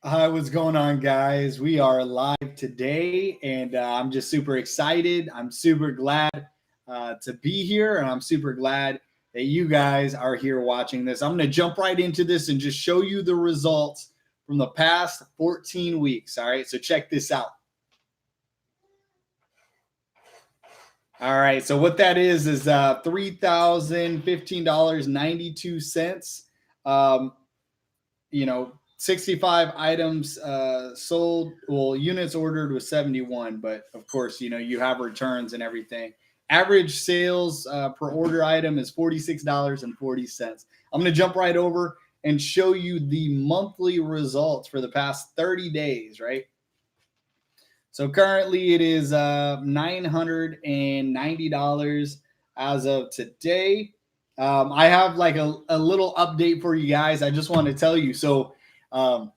Hi, what's going on, guys? We are live today, and I'm just super excited. I'm super glad to be here, and I'm super glad that you guys are here watching this. I'm going to jump right into this and just show you the results from the past 14 weeks. All right, so check this out. All right, so what that is $3,015.92. Um, 65 items sold. Well, units ordered was 71, but of course, you have returns and everything. Average sales per order item is $46.40. I'm going to jump right over and show you the monthly results for the past 30 days, right? So currently it is $990 as of today. I have like a little update for you guys. I just want to tell you. So um,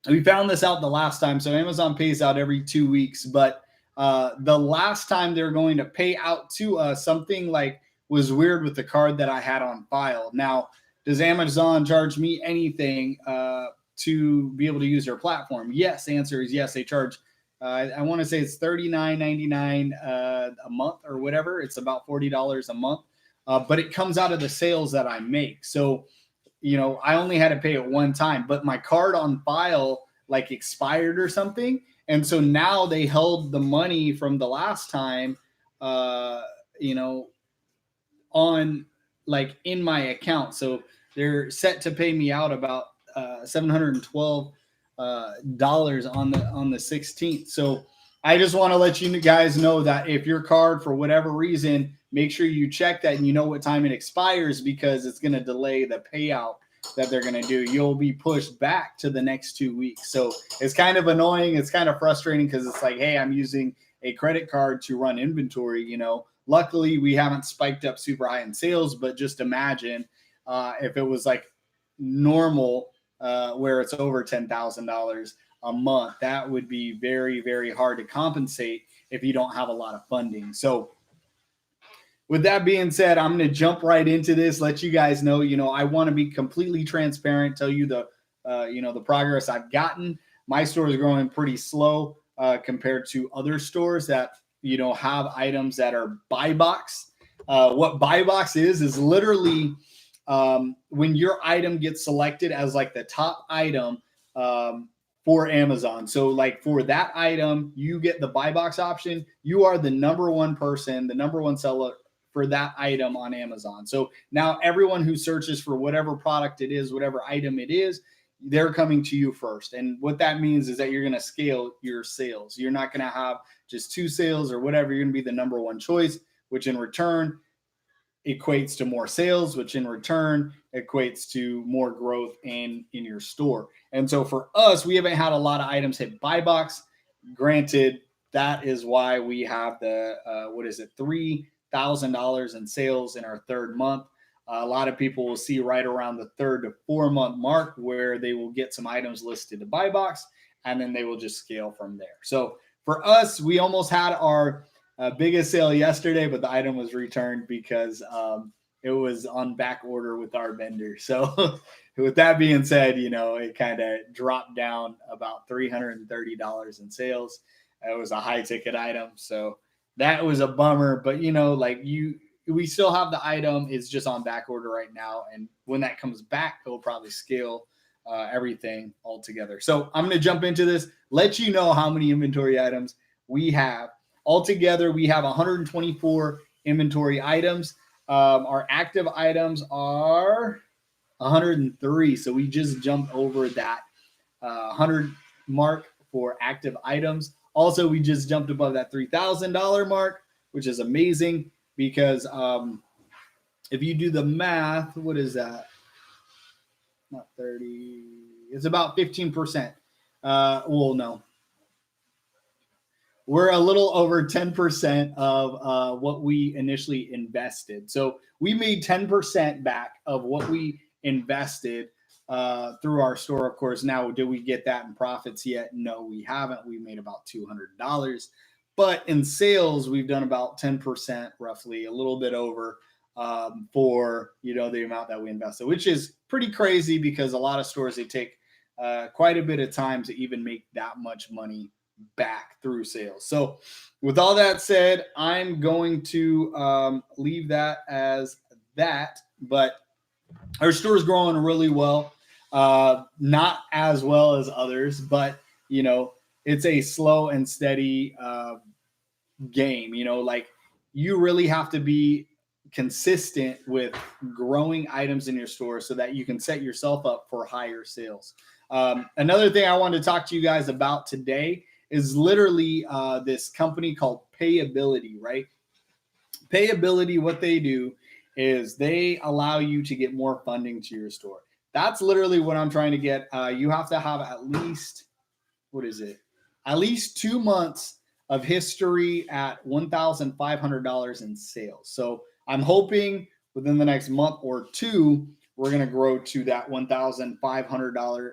we found this out the last time. So Amazon pays out every 2 weeks, but the last time they're going to pay out to us, something like was weird with the card that I had on file. Now, does Amazon charge me anything to be able to use their platform? Yes. The answer is yes. They charge. I want to say it's $39.99 a month or whatever. It's about $40 a month, but it comes out of the sales that I make. So I only had to pay it one time, but my card on file like expired or something. And so now they held the money from the last time, uh, you know, on like in my account. So they're set to pay me out about $712 dollars on the 16th. So I just want to let you guys know that if your card for whatever reason, make sure you check that and you know what time it expires, because it's going to delay the payout that they're going to do. You'll be pushed back to the next 2 weeks. So it's kind of annoying. It's kind of frustrating because it's like, hey, I'm using a credit card to run inventory. Luckily, we haven't spiked up super high in sales, but just imagine if it was like normal, where it's over $10,000 a month. That would be very, very hard to compensate if you don't have a lot of funding. So with that being said, I'm going to jump right into this, let you guys know, I want to be completely transparent, tell you the progress I've gotten. My store is growing pretty slow compared to other stores that, have items that are buy box. What buy box is literally when your item gets selected as like the top item for Amazon. So like for that item, you get the buy box option. You are the number one person, the number one seller for that item on Amazon. So now everyone who searches for whatever product it is, whatever item it is, they're coming to you first. And what that means is that you're going to scale your sales. You're not going to have just two sales or whatever. You're going to be the number one choice, which in return equates to more sales, which in return equates to more growth in your store. And so for us, we haven't had a lot of items hit buy box. Granted, that is why we have the $3,000 in sales in our third month. A lot of people will see right around the 3rd to 4 month mark where they will get some items listed to buy box, and then they will just scale from there. So for us, we almost had our biggest sale yesterday, but the item was returned because it was on back order with our vendor. So with that being said, it kind of dropped down about $330 in sales. It was a high ticket item. So that was a bummer, but we still have the item. It's just on back order right now. And when that comes back, it'll probably scale everything all together. So I'm going to jump into this, let you know how many inventory items we have. Altogether, we have 124 inventory items. Our active items are 103. So we just jumped over that 100 mark for active items. Also, we just jumped above that $3,000 mark, which is amazing because if you do the math, what is that? Not 30. It's about 15%. Well, no. We're a little over 10% of what we initially invested. So we made 10% back of what we invested through our store. Of course, now, did we get that in profits yet? No, we haven't. We made about $200. But in sales, we've done about 10%, roughly, a little bit over for, the amount that we invested, which is pretty crazy because a lot of stores, they take quite a bit of time to even make that much money back through sales. So with all that said, I'm going to leave that as that, but our store is growing really well. Not as well as others, but it's a slow and steady game. Like you really have to be consistent with growing items in your store so that you can set yourself up for higher sales. Another thing I wanted to talk to you guys about today is literally this company called Payability, right? Payability, what they do is they allow you to get more funding to your store. That's literally what I'm trying to get. You have to have at least, at least 2 months of history at $1,500 in sales. So I'm hoping within the next month or two, we're going to grow to that $1,500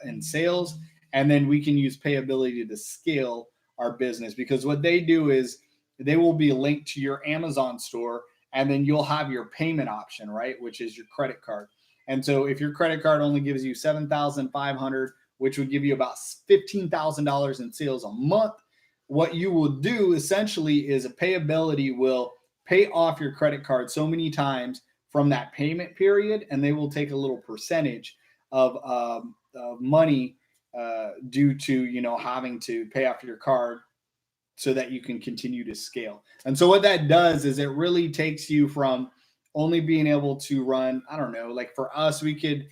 in sales. And then we can use Payability to scale our business, because what they do is they will be linked to your Amazon store, and then you'll have your payment option, right? Which is your credit card. And so if your credit card only gives you $7,500, which would give you about $15,000 in sales a month, what you will do essentially is a Payability will pay off your credit card so many times from that payment period, and they will take a little percentage of money due to having to pay off your card so that you can continue to scale. And so what that does is it really takes you from only being able to run, I don't know, like for us, we could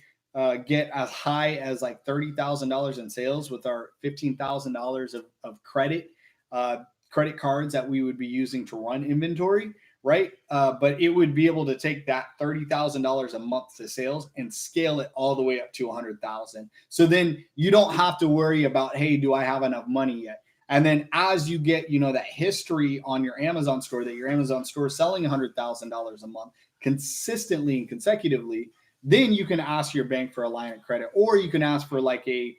get as high as like $30,000 in sales with our $15,000 of credit cards that we would be using to run inventory, right? But it would be able to take that $30,000 a month to sales and scale it all the way up to $100,000. So then you don't have to worry about, hey, do I have enough money yet? And then as you get, that history on your Amazon store, that your Amazon store is selling $100,000 a month consistently and consecutively, then you can ask your bank for a line of credit, or you can ask for like a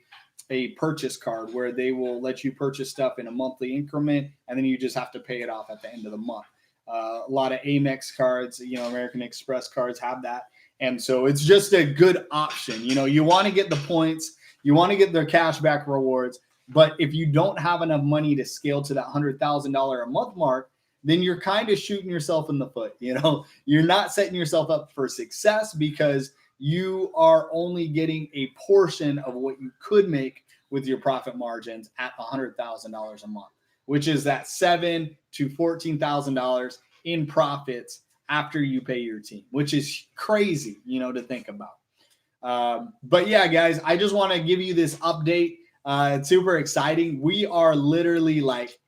purchase card where they will let you purchase stuff in a monthly increment, and then you just have to pay it off at the end of the month. A lot of Amex cards, American Express cards have that. And so it's just a good option. You want to get the points, you want to get their cashback rewards. But if you don't have enough money to scale to that $100,000 a month mark, then you're kind of shooting yourself in the foot. You're not setting yourself up for success, because you are only getting a portion of what you could make with your profit margins at $100,000 a month, which is that $7,000 to $14,000 in profits after you pay your team, which is crazy, to think about. But yeah, guys, I just want to give you this update. It's super exciting. We are literally like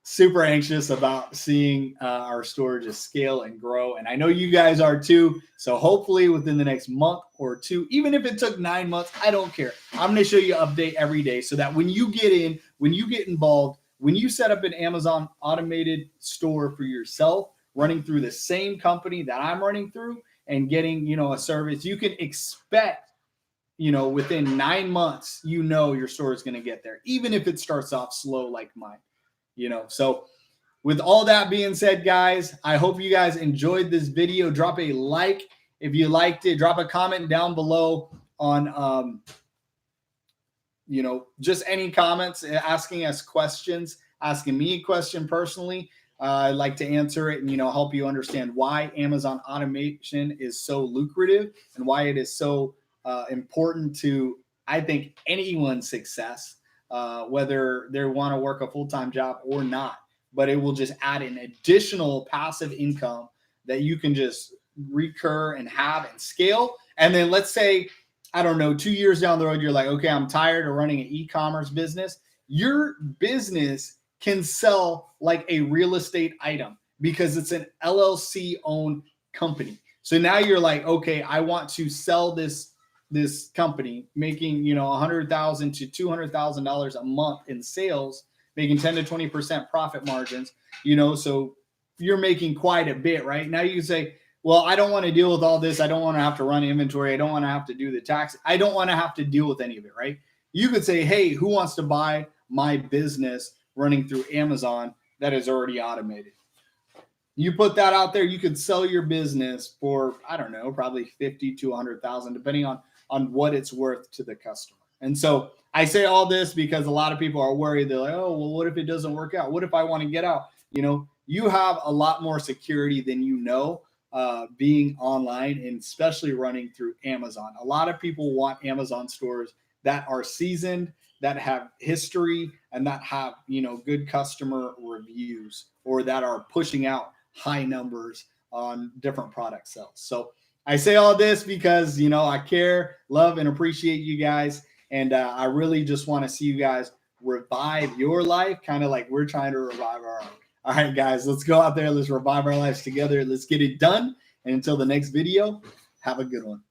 super anxious about seeing our store just scale and grow. And I know you guys are too. So hopefully within the next month or two, even if it took 9 months, I don't care. I'm going to show you an update every day so that when you get involved, when you set up an Amazon automated store for yourself, running through the same company that I'm running through and getting, a service, you can expect, within 9 months, your store is going to get there, even if it starts off slow like mine, So with all that being said, guys, I hope you guys enjoyed this video. Drop a like if you liked it. Drop a comment down below on, just any comments, asking us questions, asking me a question personally. I'd like to answer it and, help you understand why Amazon automation is so lucrative and why it is so important to, I think, anyone's success, whether they want to work a full-time job or not. But it will just add an additional passive income that you can just recur and have and scale. And then let's say, I don't know, 2 years down the road, you're like, okay, I'm tired of running an e-commerce business. Your business can sell like a real estate item because it's an LLC owned company. So now you're like, okay, I want to sell this company making, $100,000 to $200,000 a month in sales, making 10 to 20% profit margins, so you're making quite a bit, right? Now you can say, well, I don't want to deal with all this. I don't want to have to run inventory. I don't want to have to do the tax. I don't want to have to deal with any of it, right? You could say, hey, who wants to buy my business running through Amazon that is already automated? You put that out there, you could sell your business for, I don't know, probably 50 to 100,000, depending on what it's worth to the customer. And so I say all this because a lot of people are worried. They're like, oh, well, what if it doesn't work out? What if I want to get out? You know, you have a lot more security than you know being online, and especially running through Amazon. A lot of people want Amazon stores that are seasoned, that have history, and that have, you know, good customer reviews, or that are pushing out high numbers on different product sales. So I say all this because, you know, I care, love, and appreciate you guys. And I really just want to see you guys revive your life, kind of like we're trying to revive our own. All right, guys, let's go out there. Let's revive our lives together. Let's get it done. And until the next video, have a good one.